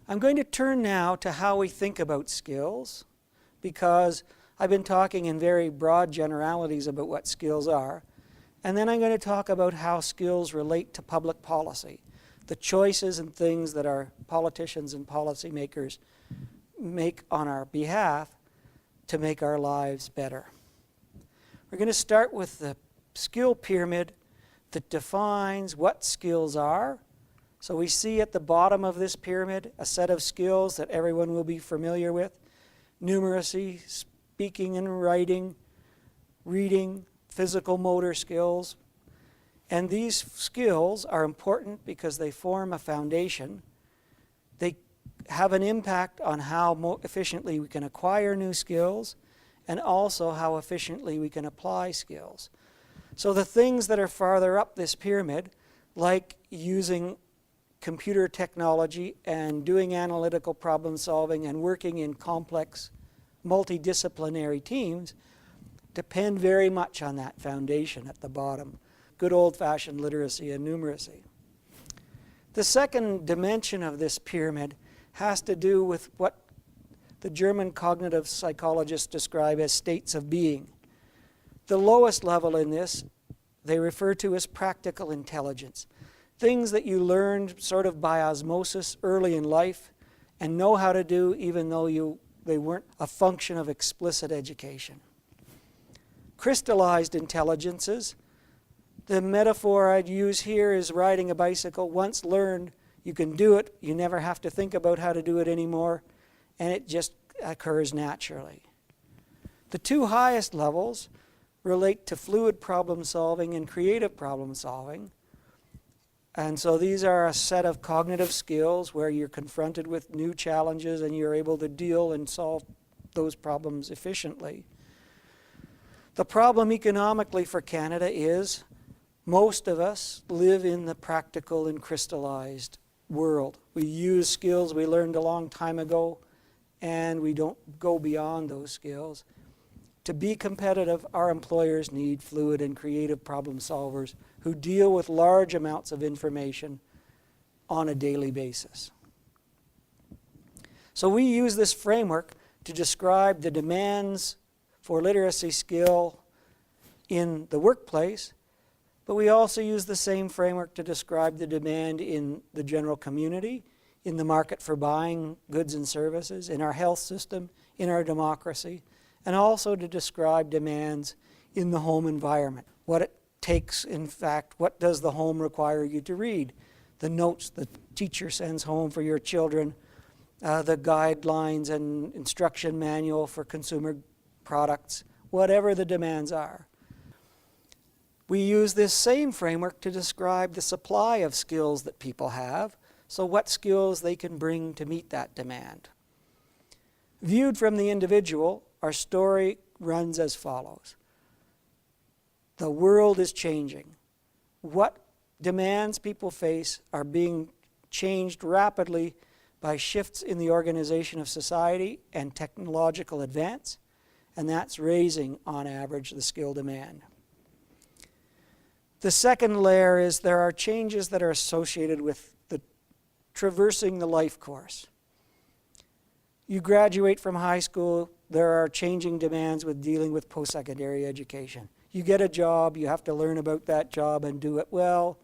I'm going to turn now to how we think about skills, because I've been talking in very broad generalities about what skills are. And then I'm going to talk about how skills relate to public policy, the choices and things that our politicians and policymakers make on our behalf to make our lives better. We're going to start with the skill pyramid that defines what skills are. So we see at the bottom of this pyramid a set of skills that everyone will be familiar with: numeracy, speaking and writing, reading, physical motor skills. And these skills are important because they form a foundation. They have an impact on how efficiently we can acquire new skills, and also how efficiently we can apply skills. So the things that are farther up this pyramid, like using computer technology and doing analytical problem solving and working in complex multidisciplinary teams, depend very much on that foundation at the bottom, good old-fashioned literacy and numeracy. The second dimension of this pyramid has to do with what the German cognitive psychologists describe as states of being. The lowest level in this they refer to as practical intelligence, things that you learned sort of by osmosis early in life and know how to do even though they weren't a function of explicit education. Crystallized intelligences, the metaphor I'd use here is riding a bicycle. Once learned, you can do it. You never have to think about how to do it anymore, and it just occurs naturally. The two highest levels relate to fluid problem solving and creative problem solving. And so these are a set of cognitive skills where you're confronted with new challenges and you're able to deal and solve those problems efficiently. The problem economically for Canada is most of us live in the practical and crystallized world. We use skills we learned a long time ago, and we don't go beyond those skills. To be competitive, our employers need fluid and creative problem solvers who deal with large amounts of information on a daily basis. So we use this framework to describe the demands for literacy skill in the workplace, but we also use the same framework to describe the demand in the general community, in the market for buying goods and services, in our health system, in our democracy, and also to describe demands in the home environment. What it takes, in fact, what does the home require you to read? The notes the teacher sends home for your children, the guidelines and instruction manual for consumer products, whatever the demands are. We use this same framework to describe the supply of skills that people have, so what skills they can bring to meet that demand. Viewed from the individual, our story runs as follows. The world is changing. What demands people face are being changed rapidly by shifts in the organization of society and technological advance, and that's raising, on average, the skill demand. The second layer is there are changes that are associated with the traversing the life course. You graduate from high school, there are changing demands with dealing with post-secondary education. You get a job, you have to learn about that job and do it well.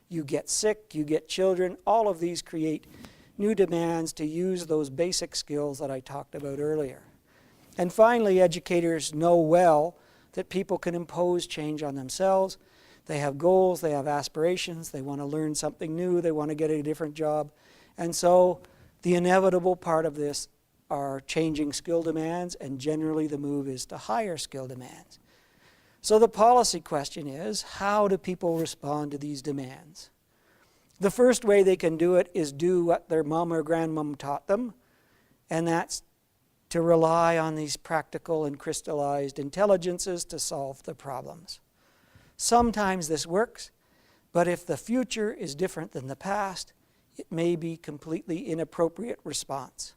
You get sick, you get children. All of these create new demands to use those basic skills that I talked about earlier. And finally, educators know well that people can impose change on themselves. They have goals, they have aspirations, they want to learn something new, they want to get a different job. And so the inevitable part of this are changing skill demands, and generally the move is to higher skill demands. So the policy question is, how do people respond to these demands? The first way they can do it is do what their mom or grandmom taught them, and that's to rely on these practical and crystallized intelligences to solve the problems. Sometimes this works, but if the future is different than the past, it may be completely inappropriate response.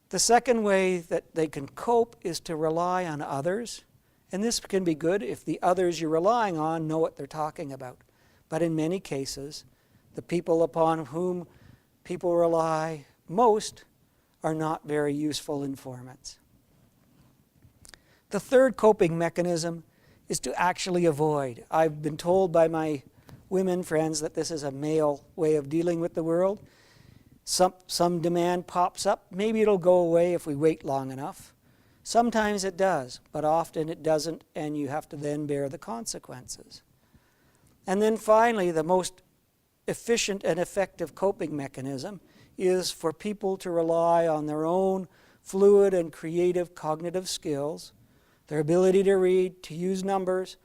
The second way that they can cope is to rely on others, and this can be good if the others you're relying on know what they're talking about. But in many cases, the people upon whom people rely most are not very useful informants. The third coping mechanism is to actually avoid. I've been told by my women friends that this is a male way of dealing with the world. Some demand pops up. Maybe it'll go away if we wait long enough. Sometimes it does, but often it doesn't, and you have to then bear the consequences. And then finally, the most efficient and effective coping mechanism is for people to rely on their own fluid and creative cognitive skills, their ability to read, to use numbers,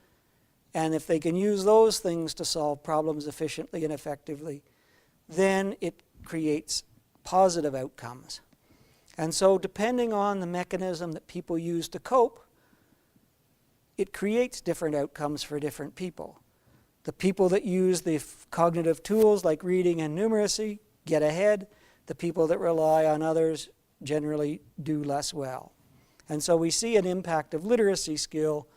and if they can use those things to solve problems efficiently and effectively, then it creates positive outcomes. And so depending on the mechanism that people use to cope, it creates different outcomes for different people. The people that use the cognitive tools like reading and numeracy get ahead. The people that rely on others generally do less well. And so we see an impact of literacy skill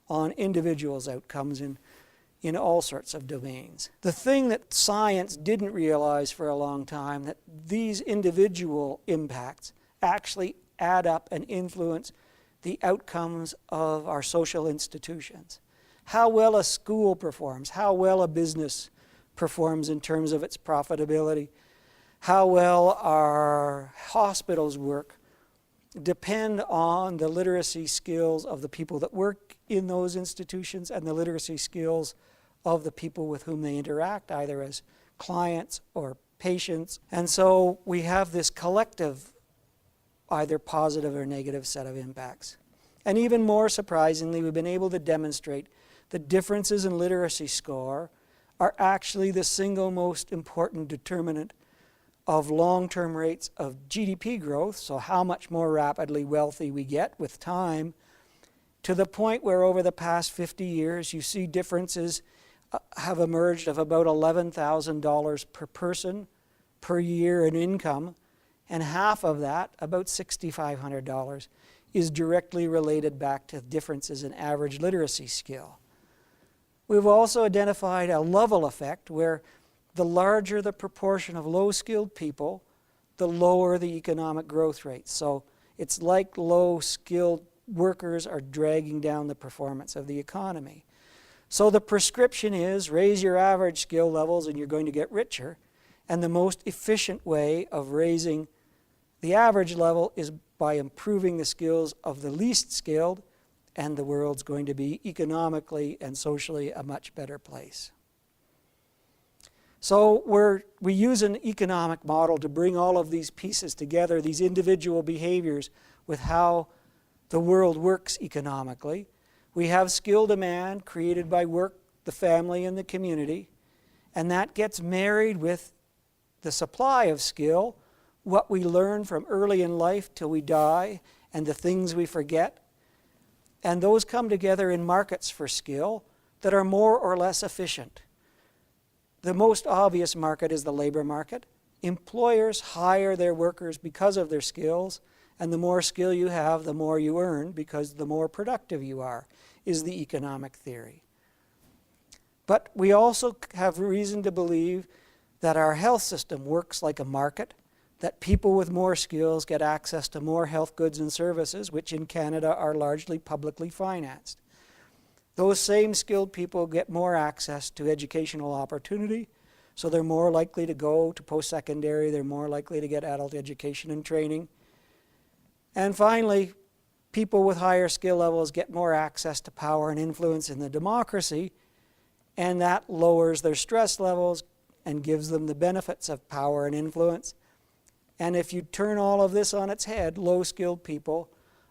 on individuals' outcomes in all sorts of domains. The thing that science didn't realize for a long time, that these individual impacts actually add up and influence the outcomes of our social institutions. How well a school performs, how well a business performs in terms of its profitability, how well our hospitals work, depend on the literacy skills of the people that work in those institutions and the literacy skills of the people with whom they interact, either as clients or patients. And so we have this collective, either positive or negative set of impacts. And even more surprisingly, we've been able to demonstrate that differences in literacy score are actually the single most important determinant of long-term rates of GDP growth, so how much more rapidly wealthy we get with time, to the point where over the past 50 years you see differences have emerged of about $11,000 per person per year in income, and half of that, about $6,500, is directly related back to differences in average literacy skill. We've also identified a level effect where the larger the proportion of low-skilled people, the lower the economic growth rate. So it's like low-skilled workers are dragging down the performance of the economy. So the prescription is raise your average skill levels and you're going to get richer. And the most efficient way of raising the average level is by improving the skills of the least skilled, and the world's going to be economically and socially a much better place. So we use an economic model to bring all of these pieces together, these individual behaviors, with how the world works economically. We have skill demand created by work, the family, and the community, and that gets married with the supply of skill, what we learn from early in life till we die, and the things we forget. And those come together in markets for skill that are more or less efficient. The most obvious market is the labor market. Employers hire their workers because of their skills, and the more skill you have, the more you earn, because the more productive you are, is the economic theory. But we also have reason to believe that our health system works like a market, that people with more skills get access to more health goods and services, which in Canada are largely publicly financed. Those same skilled people get more access to educational opportunity, so they're more likely to go to post-secondary, they're more likely to get adult education and training. And finally, people with higher skill levels get more access to power and influence in the democracy, and that lowers their stress levels and gives them the benefits of power and influence. And if you turn all of this on its head, low-skilled people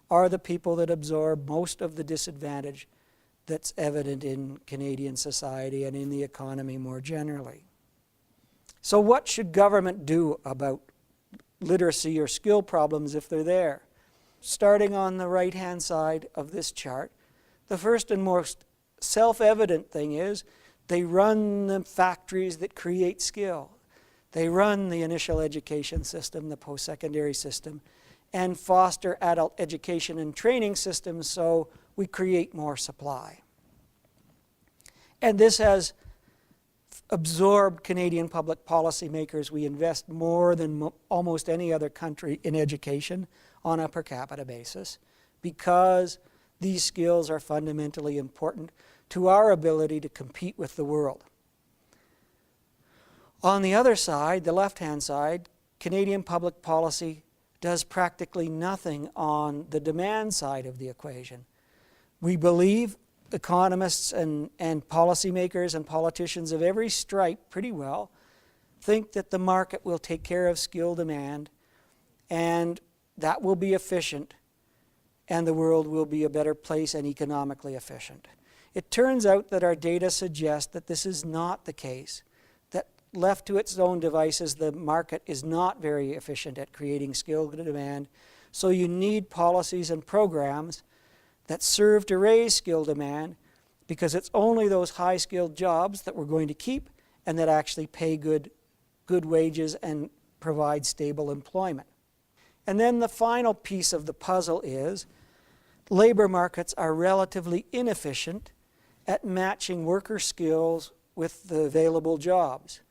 are the people that absorb most of the disadvantage that's evident in Canadian society and in the economy more generally. So what should government do about literacy or skill problems if they're there? Starting on the right-hand side of this chart, the first and most self-evident thing is they run the factories that create skill. They run the initial education system, the post-secondary system, and foster adult education and training systems so we create more supply. And this has absorbed Canadian public policymakers. We invest more than almost any other country in education on a per capita basis because these skills are fundamentally important to our ability to compete with the world. On the other side, the left-hand side, Canadian public policy does practically nothing on the demand side of the equation. We believe, economists and policymakers and politicians of every stripe pretty well, think that the market will take care of skill demand and that will be efficient and the world will be a better place and economically efficient. It turns out that our data suggest that this is not the case, that left to its own devices, the market is not very efficient at creating skill demand, so you need policies and programs that serve to raise skill demand because it's only those high-skilled jobs that we're going to keep and that actually pay good wages and provide stable employment. And then the final piece of the puzzle is labor markets are relatively inefficient at matching worker skills with the available jobs.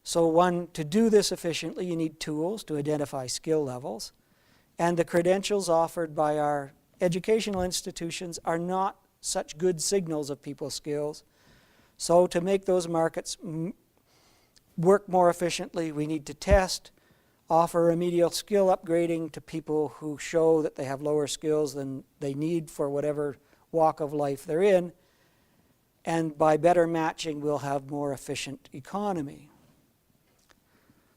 So to do this efficiently, you need tools to identify skill levels, and the credentials offered by our educational institutions are not such good signals of people's skills. So to make those markets work more efficiently, we need to test, offer remedial skill upgrading to people who show that they have lower skills than they need for whatever walk of life they're in, and by better matching, we'll have more efficient economy.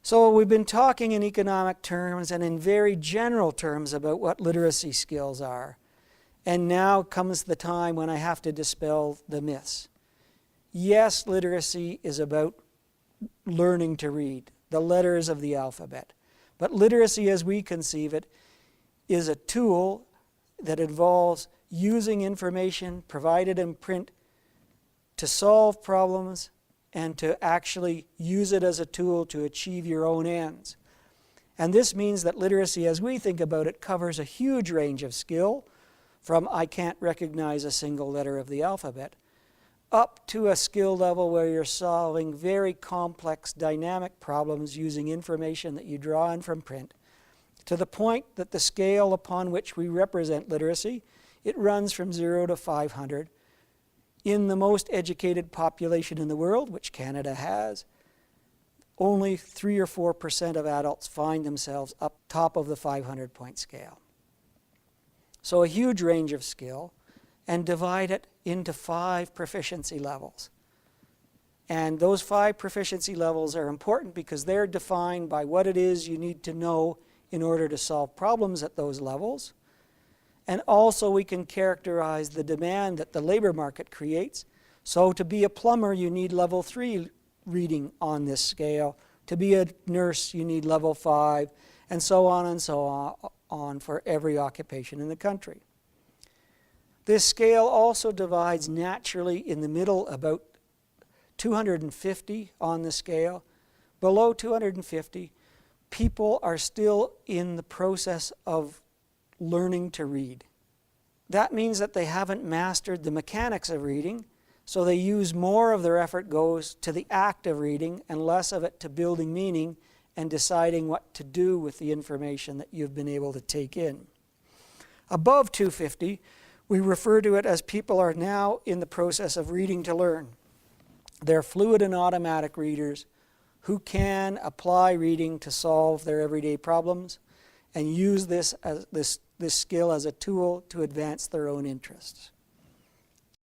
So we've been talking in economic terms and in very general terms about what literacy skills are. And now comes the time when I have to dispel the myths. Yes, literacy is about learning to read, the letters of the alphabet. But literacy as we conceive it is a tool that involves using information provided in print to solve problems and to actually use it as a tool to achieve your own ends. And this means that literacy as we think about it covers a huge range of skill, from I can't recognize a single letter of the alphabet, up to a skill level where you're solving very complex dynamic problems using information that you draw in from print, to the point that the scale upon which we represent literacy, it runs from 0 to 500. In the most educated population in the world, which Canada has, only 3 or 4% of adults find themselves up top of the 500-point scale. So a huge range of skill, and divide it into 5 proficiency levels. And those 5 proficiency levels are important because they're defined by what it is you need to know in order to solve problems at those levels. And also we can characterize the demand that the labor market creates. So to be a plumber, you need level 3 reading on this scale. To be a nurse, you need level 5, and so on for every occupation in the country. This scale also divides naturally in the middle, about 250 on the scale. Below 250, people are still in the process of learning to read. That means that they haven't mastered the mechanics of reading, so they use more of their effort goes to the act of reading and less of it to building meaning and deciding what to do with the information that you've been able to take in. Above 250, we refer to it as people are now in the process of reading to learn. They're fluid and automatic readers who can apply reading to solve their everyday problems and use this skill as a tool to advance their own interests.